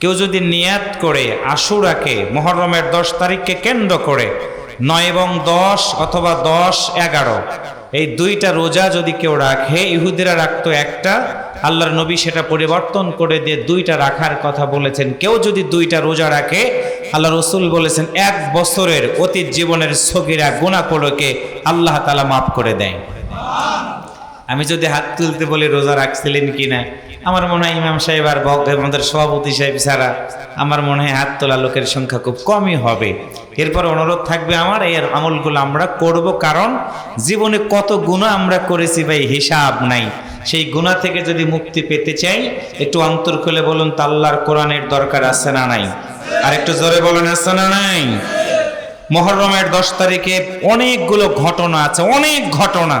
কেউ যদি নিয়াত করে আশুরাকে মুহররমের 10 তারিখকে কেন্দ্র করে 9 এবং 10 অথবা 10-11 এই দুইটা রোজা যদি কেউ রাখে, ইহুদিরা রাখতো একটা, আল্লাহর নবী সেটা পরিবর্তন করে দিয়ে দুইটা রাখার কথা বলেছেন। কেউ যদি দুইটা রোজা রাখে, আল্লাহ রসুল বলেছেন 1 বছরের অতীত জীবনের সগীরা গুনাহগুলোকে আল্লাহ তাআলা মাফ করে দেয়। আমি যদি হাত তুলতে বলি রোজা রাখছিলেন কিনা, আমার মনে হয় ইমাম সাহেব আর আমাদের সভাপতি সাহেব ছাড়া আমার মনে হয় হাত তোলা লোকের সংখ্যা খুব কমই হবে। এরপর অনুরোধ থাকবে আমার, এর আমলগুলো আমরা করব, কারণ জীবনে কত গুনাহ আমরা করেছি ভাই, হিসাব নাই। সেই গুনাহ থেকে যদি মুক্তি পেতে চাই, একটু অন্তর খুলে বলুন তো আল্লাহর কোরআনের দরকার আছে না নাই? আর একটু জোরে বলুন আছে না নাই? মুহররমের 10 তারিখে অনেকগুলো ঘটনা আছে, অনেক ঘটনা।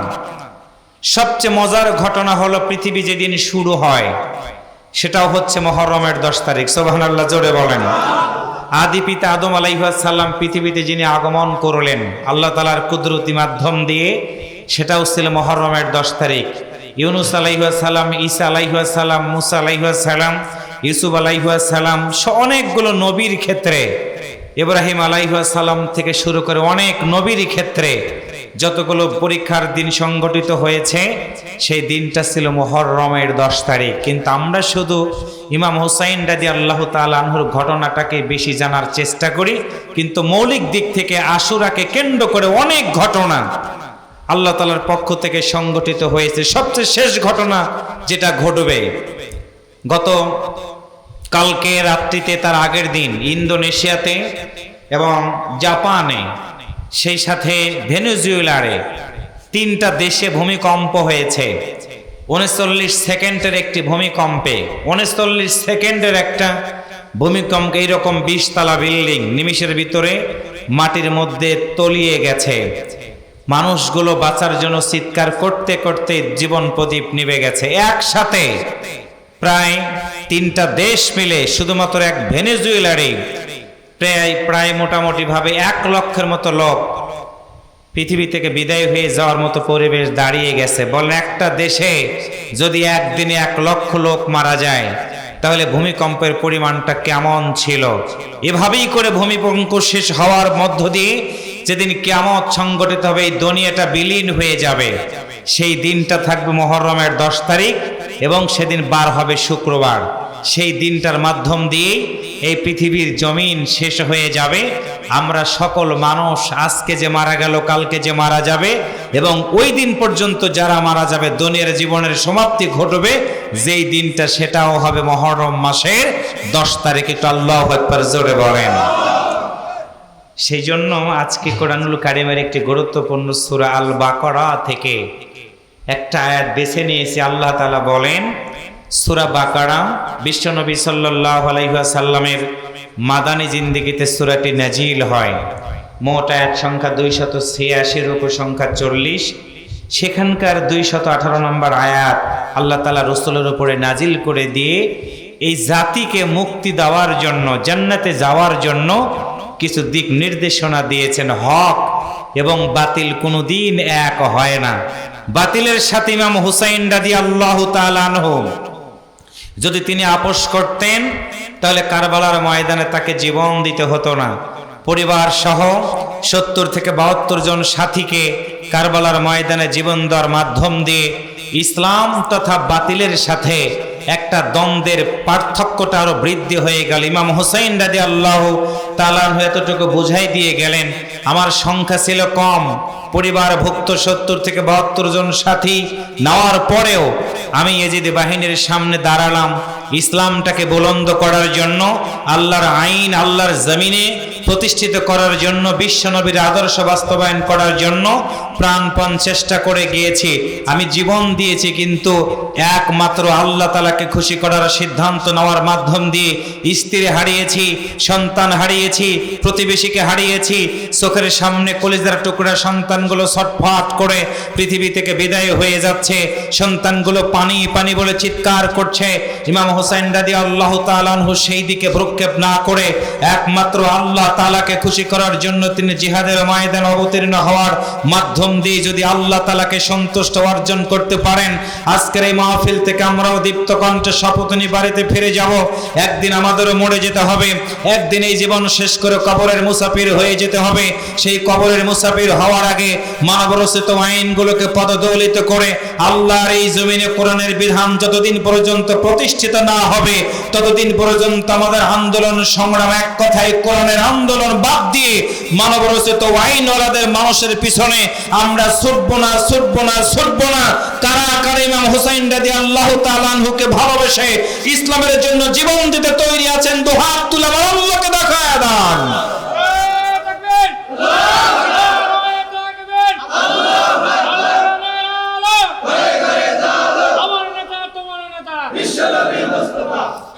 সবচেয়ে মজার ঘটনা হলো পৃথিবী যেদিন শুরু হয় সেটাও হচ্ছে মুহররমের 10 তারিখ। সুবহানাল্লাহ, জোরে বলেন। আদি পিতা আদম আলাইহিস সালাম পৃথিবীতে যিনি আগমন করলেন আল্লাহ তাআলার কুদরতি মাধ্যম দিয়ে, সেটাও ছিল মুহররমের 10 তারিখ। ইউনুস আলাইহিস সালাম, ঈসা আলাইহিস সালাম, মুসা আলাইহিস সালাম, ইউসুফ আলাইহিস সালাম, অনেকগুলো নবীর ক্ষেত্রে, ইব্রাহিম আলাইহিস সালাম থেকে শুরু করে অনেক নবীর ক্ষেত্রে যতগুলো পরীক্ষার দিন সংগঠিত হয়েছে, সেই দিনটা ছিল মুহররমের 10 তারিখ। কিন্তু আমরা শুধু ইমাম হুসাইন রাদিয়াল্লাহু তাআলা আনহুর ঘটনাটাকে বেশি জানার চেষ্টা করি, কিন্তু মৌলিক দিক থেকে আশুরাকে কেন্দ্র করে অনেক ঘটনা আল্লাহ তাআলার পক্ষ থেকে সংগঠিত হয়েছে। সবচেয়ে শেষ ঘটনা যেটা ঘটবে গত কালকে রাত্রিতে, তার আগের দিন ইন্দোনেশিয়াতে এবং জাপানে, সেই সাথে ভেনেজুয়েলারে 3টা দেশে ভূমিকম্প হয়েছে। 39 সেকেন্ডের একটি ভূমিকম্পে, 39 সেকেন্ডের একটা ভূমিকম্প, এইরকম 20 তলা বিল্ডিং নিমিষের ভিতরে মাটির মধ্যে তলিয়ে গেছে। মানুষগুলো বাঁচার জন্য চিৎকার করতে করতে জীবন প্রদীপ নিভে গেছে। একসাথে প্রায় 3টা দেশ মিলে শুধুমাত্র এক ভেনেজুয়েলারে প্রায় মোটামুটি ভাবে 1 লক্ষের মতো লোক পৃথিবী থেকে বিদায় হয়ে যাওয়ার মতো পরিবেশ দাঁড়িয়ে গেছে। বলেন, একটা দেশে যদি একদিনে 1 লক্ষ লোক মারা যায়, তাহলে ভূমিকম্পের পরিমাণটা কেমন ছিল? এভাবেই করে ভূমিকম্প শেষ হওয়ার মধ্য দিয়ে যেদিন কিয়ামত সংগঠিত হবে, এই দুনিয়াটা বিলীন হয়ে যাবে। সেই দিনটা থাকবে মুহররমের 10 তারিখ এবং সেদিন বার হবে শুক্রবার। সেই দিনটার মাধ্যম দিয়ে এই পৃথিবীর জমিন শেষ হয়ে যাবে। আমরা সকল মানুষ আজকে যে মারা গেল, কালকে যে মারা যাবে, এবং ওই দিন পর্যন্ত যারা মারা যাবে দুনিয়ার জীবনের সমাপ্তি ঘটবে যেই দিনটা, সেটাও হবে মুহররম মাসের 10 তারিখ। একটু আল্লাহু আকবার জোরে বলেন। সেই জন্য আজকে কোরআনুল কারীমের একটি গুরুত্বপূর্ণ সূরা আল বাকারা থেকে একটা আয়াত বেছে নিয়েছি। আল্লাহ তাআলা বলেন, সূরা বাকারা বিশ্বনবী সাল্লাল্লাহু আলাইহি ওয়াসাল্লামের মাদানী জিন্দেগিতে সূরাটি নাজিল হয়। মোট আয়াত সংখ্যা 286, রুকু সংখ্যা 40। সেখানকার 218 নম্বর আয়াত আল্লাহ তাআলা রাসূলের উপরে নাজিল করে দিয়ে এই জাতিকে মুক্তি দেওয়ার জন্য, জান্নাতে যাওয়ার জন্য কিছু দিক নির্দেশনা দিয়েছেন। হক এবং বাতিল কোনোদিন এক হয় না। বাতিলের সাথে ইমাম হুসাইন রাদিয়াল্লাহু তাআলা আনহু যদি তিনি আপোষ করতেন, তাহলে কারবালার ময়দানে তাকে জীবন দিতে হতো না। পরিবার সহ 70 থেকে 72 জন সাথীকে কারবালার ময়দানে জীবন দেওয়ার মাধ্যম দিয়ে ইসলাম তথা বাতিলের সাথে একটা দ্বন্দ্বের পার্থক্যটা আরো বৃদ্ধি হয়ে গেল। ইমাম হুসাইন রাদিয়াল্লাহু তাআলা এতটুকু বুঝাই দিয়ে গেলেন, আমার সংখ্যা ছিল কম, পরিবারভুক্ত 70 থেকে 72 জন সাথী নেওয়ার পরেও আমি ইয়েজিদ বাহিনীর সামনে দাঁড়ালাম ইসলামটাকে বুলন্দ করার জন্য, আল্লাহর আইন আল্লাহর জমিনে প্রতিষ্ঠিত করার জন্য, বিশ্বনবীর আদর্শ বাস্তবায়ন করার জন্য প্রাণপণ চেষ্টা করে গিয়েছি। আমি জীবন দিয়েছি, কিন্তু একমাত্র আল্লাহ তাআলাকে খুশি করার সিদ্ধান্ত নেওয়ার মাধ্যম দিয়ে স্ত্রী হারিয়েছি, সন্তান হারিয়েছি, প্রতিবেশীকে হারিয়েছি। চোখের সামনে কলিজার টুকরা সন্তানগুলো ছটফট করে পৃথিবী থেকে বিদায় হয়ে যাচ্ছে। সন্তানগুলো পানি পানি বলে চিৎকার করছে। ইমাম হুসাইন রাদিয়াল্লাহু তাআলা আনহু সেই দিকে ভ্রুক্ষেপ না করে একমাত্র আল্লাহ তাআলাকে খুশি করার জন্য তিনি জিহাদের ময়দানে অবতীর্ণ হওয়ার মাধ্যম মাধ্যম দিয়ে যদি আল্লাহ তাআলাকে সন্তুষ্ট অর্জন করতে পারেন, আজকের এই মাহফিল থেকে আমরাও দীপ্ত কণ্ঠে শপথ নিয়ে বাড়িতে ফিরে যাব। একদিন আমাদেরও মরে যেতে হবে, একদিন এই জীবন শেষ করে কবরের মুসাফির হয়ে যেতে হবে। সেই কবরের মুসাফির হওয়ার আগে মানবরচিত আইনগুলোকে পদদলিত করে আল্লাহর এই জমিনে কোরআনের বিধান যতদিন পর্যন্ত প্রতিষ্ঠিত না হবে ততদিন পর্যন্ত আমাদের আন্দোলন সংগ্রাম এক কথায় কোরআনের আন্দোলন বাদ দিয়ে মানবরচিত আইনওয়ালাদের মানুষের পিছনে আমরা ছুটবো না, ছুটবো না, ছুটবো না। কারা কারা ইমাম হুসাইন রাদিয়াল্লাহু তাআলা আনহুকে ভালোবেসে ইসলামের জন্য জীবন দিতে তৈরি আছেন? দুহাত তুলে আল্লাহকে দেখায় দেন।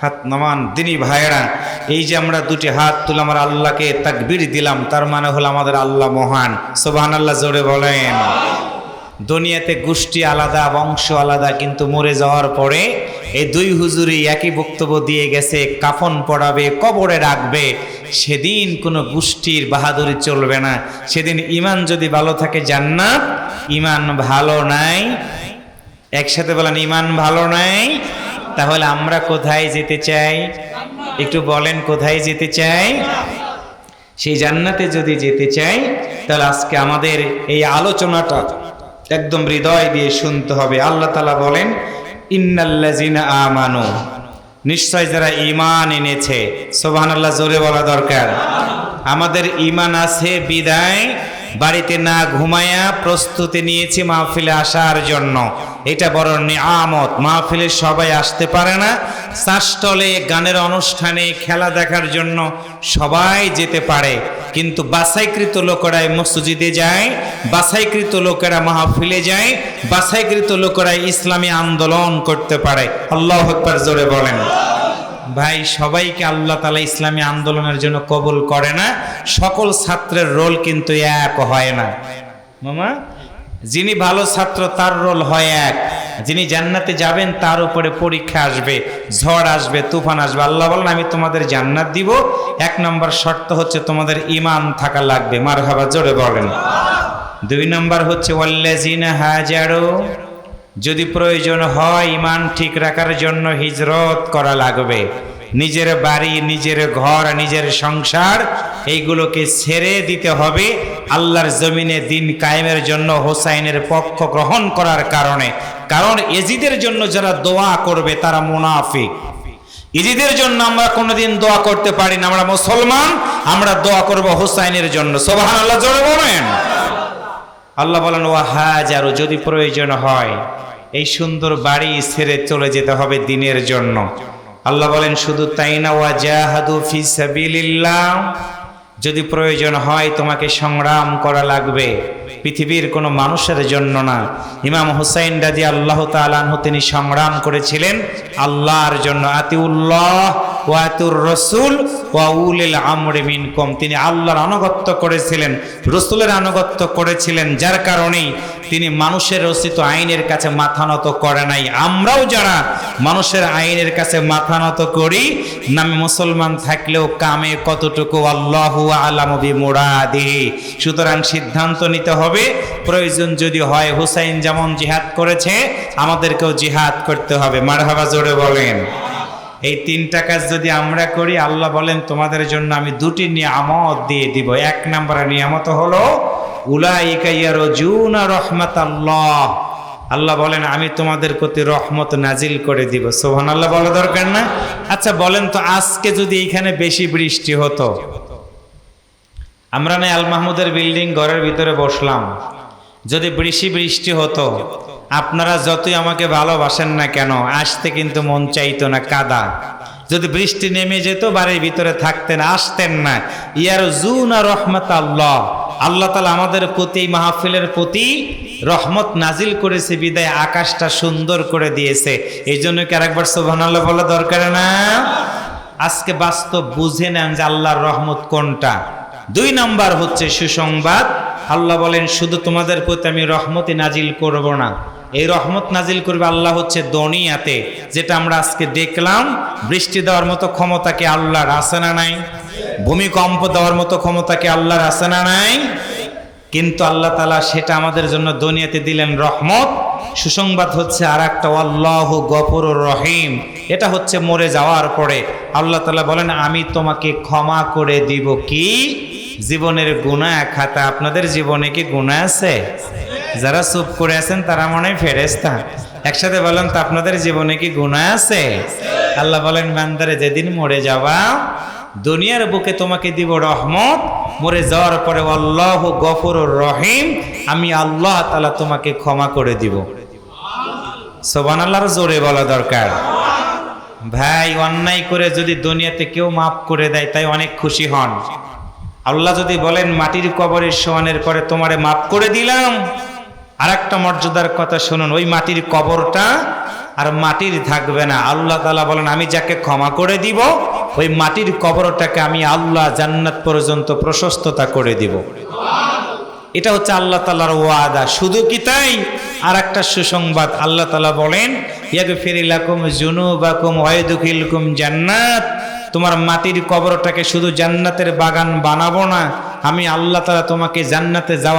হাত নামান দিনী ভাইয়েরা, এই যে আমরা দুটি হাত তুলে আমরা আল্লাহকে তাকবীর দিলাম, তার মানে হলো আমাদের আল্লাহ মহান। সুবহানাল্লাহ জোরে বলেন। দুনিয়াতে গোষ্ঠী আলাদা, বংশ আলাদা, কিন্তু মরে যাওয়ার পরে এই দুই হুজুরই একই বক্তব্য দিয়ে গেছে, কাফন পড়াবে, কবরে রাখবে। সেদিন কোনো গোষ্ঠীর বাহাদুরি চলবে না। সেদিন ইমান যদি ভালো থাকে জান্নাত, ইমান ভালো নাই, একসাথে বলেন ইমান ভালো নাই, তাহলে আমরা কোথায় যেতে চাই? একটু বলেন কোথায় যেতে চাই? সেই জান্নাতে যদি যেতে চাই তাহলে আজকে আমাদের এই আলোচনাটা একদম হৃদয় দিয়ে শুনতে হবে। আল্লাহ তাআলা বলেন ইন্নাল্লাযিনা আমানু, নিশ্চয় যারা ঈমান এনেছে। সুবহানাল্লাহ জোরে বলা দরকার। আমাদের ঈমান আছে বিদায় বাড়িতে না ঘুমায়া প্রস্তুতি নিয়েছি মাহফিলে আসার জন্য। এটা বড় নিয়ামত। মাহফিলে সবাই আসতে পারে না, চাষটলে গানের অনুষ্ঠানে খেলা দেখার জন্য সবাই যেতে পারে, কিন্তু বাছাইকৃত লোকেরাই মসজিদে যায়, বাছাইকৃত লোকেরা মাহফিলে যায়, বাছাইকৃত লোকেরা ইসলামী আন্দোলন করতে পারে। আল্লাহু আকবার জোরে বলেন। ভাই, সবাইকে আল্লাহ তাআলা ইসলামী আন্দোলনের জন্য কবুল করে না। সকল ছাত্রের রোল কিন্তু এক হয় না মামা। যিনি ভালো ছাত্র তার রোল হয় এক, যিনি জান্নাতে যাবেন তার উপরে পরীক্ষা আসবে, ঝড় আসবে, তুফান আসবে। আল্লাহ বলেন আমি তোমাদের জান্নাত দিব, এক নম্বর শর্ত হচ্ছে তোমাদের ঈমান থাকা লাগবে। মারহাবা জোরে বলেন। দুই নম্বর হচ্ছে ওয়াল্লাযিনা হাজারু, যদি প্রয়োজন হয় ঈমান ঠিক রাখার জন্য হিজরত করা লাগবে। নিজের বাড়ি, নিজের ঘর, নিজের সংসার এইগুলোকে ছেড়ে দিতে হবে আল্লাহর জমিনে দিন কায়েমের জন্য, হোসাইনের পক্ষ গ্রহণ করার কারণে। কারণ এজিদের জন্য যারা দোয়া করবে তারা মুনাফিক। এজিদের জন্য আমরা কোনোদিন দোয়া করতে পারি না। আমরা মুসলমান, আমরা দোয়া করব হোসাইনের জন্য। সুবহানাল্লাহ জোরে বলেন। আল্লাহ বলেন ওয়াহাজারু, যদি প্রয়োজন হয় এই সুন্দর বাড়ি ছেড়ে চলে যেতে হবে দিনের জন্য। আল্লাহ বলেন শুধু তাই না, ওয়াজাহাদু ফি সাবিলিল্লাহ, যদি প্রয়োজন হয় তোমাকে সংগ্রাম করা লাগবে, পৃথিবীর কোনো মানুষের জন্য না। ইমাম হুসাইন রাদিয়াল্লাহু তাআলা আনহু তিনি সংগ্রাম করেছিলেন আল্লাহর জন্য। আতিউল্লাহ ওয়া আতিউর রাসূল ওয়া উলিল আমরি মিনকুম, তিনি আল্লাহর আনুগত্য করেছিলেন, রাসূলের আনুগত্য করেছিলেন, যার কারণেই তিনি মানুষের রচিত আইনের কাছে মাথা নত করে নাই। আমরাও যারা মানুষের আইনের কাছে মাথা নত করি, নামে মুসলমান থাকলেও কামে কতটুকু আল্লাহু আ'লামু বিমুরাদিহি। সুতরাং সিদ্ধান্ত নিতে হবে, প্রয়োজন যদি হয় হুসাইন যেমন জিহাদ করেছে আমাদেরকেও জিহাদ করতে হবে। মারহাবা জোরে বলেন। এই তিনটা কাজ যদি আমরা করি, আল্লাহ বলেন তোমাদের জন্য আমি দুটি নিয়ামত দিয়ে দিব। এক নম্বর নিয়ামত হলো উলাইকা ইয়ারজুনা রাহমাতাল্লাহ, আল্লাহ বলেন আমি তোমাদের প্রতি রহমত নাজিল করে দিব। সুবহানাল্লাহ বলা দরকার না? আচ্ছা বলেন তো, আজকে যদি এখানে বেশি বৃষ্টি হতো, আমরা না আল মাহমুদের বিল্ডিং ঘরের ভিতরে বসলাম, যদি বৃষ্টি হতো, আপনারা যতই আমাকে ভালোবাসেন না কেন আসতে কিন্তু মন চাইতো না, কাদা। যদি বৃষ্টি নেমে যেত বাড়ির ভিতরে থাকতেন, আসতেন না। ইয়ারজুনা রাহমাতাল্লাহ, আল্লাহ তাআলা আমাদের প্রতি মাহফিলের প্রতি রহমত নাজিল করেছে বিদায় আকাশটা সুন্দর করে দিয়েছে। এই জন্য কি আরেকবার সুবহানাল্লাহ বলা দরকার না? আজকে বাস্তব বুঝে নেন যে আল্লাহর রহমত কোনটা। দুই নাম্বার হচ্ছে সুসংবাদ, আল্লাহ বলেন শুধু তোমাদের প্রতি আমি রহমতই নাজিল করব না, এই রহমত নাজিল করবে আল্লাহ হচ্ছে দুনিয়াতে। যেটা আমরা আজকে দেখলাম, বৃষ্টি দেওয়ার মতো ক্ষমতা কি আল্লাহর আছে না নাই? ভূমিকম্প দেওয়ার মতো ক্ষমতা কি আল্লাহর আছে না নাই? কিন্তু আল্লাহ তাআলা সেটা আমাদের জন্য দুনিয়াতে দিলেন রহমত। সুসংবাদ হচ্ছে আর একটা, আল্লাহু গফুরুর রহিম। এটা হচ্ছে মরে যাওয়ার পরে আল্লাহ তাআলা বলেন আমি তোমাকে ক্ষমা করে দিব কি জীবনের গুনাহ খাতা। আপনাদের জীবনে কি গুনাহ আছে? যারা চুপ করে আছেন তারা মনে হয় ফেরেশতা। একসাথে বলেন তো, আপনাদের জীবনে কি গুনাহ আছে? আল্লাহ বলেন বান্দারে যেদিন মরে যাবা দুনিয়ার বুকে তোমাকে দিব রহমত, মরে যাওয়ার পরে আল্লাহু গফুরুর রহিম, আমি আল্লাহ তাআলা তোমাকে ক্ষমা করে দিব। সুবহানাল্লাহর জোরে বলা দরকার। ভাই, অন্যায় করে যদি দুনিয়াতে কেউ মাফ করে দেয় তাই অনেক খুশি হন। আল্লাহ যদি বলেন মাটির কবরে শোয়ানোর পরে তোমারে মাফ করে দিলাম, আর একটা মর্যাদার কথা শুনুন, ওই মাটির কবরটা আর মাটির থাকবে না। আল্লাহ তাআলা বলেন আমি যাকে ক্ষমা করে দিব ওই মাটির কবরটাকে আমি আল্লাহ জান্নাত পর্যন্ত প্রশস্ততা করে দিব। এটা হচ্ছে আল্লাহ তাআলার ওয়াদা। শুধু কি তাই, আর একটা সুসংবাদ, আল্লাহ তাআলা বলেন ইয়াগফির লাকুম যুনুবাকুম ওয়া ইয়াদখিলকুম জান্নাত। তোমার মাটির কবরটাকে শুধু জান্নাতের বাগান বানাবো না, আমি আল্লাহ তাআলা তোমাকে জান্নাতে যাওয়া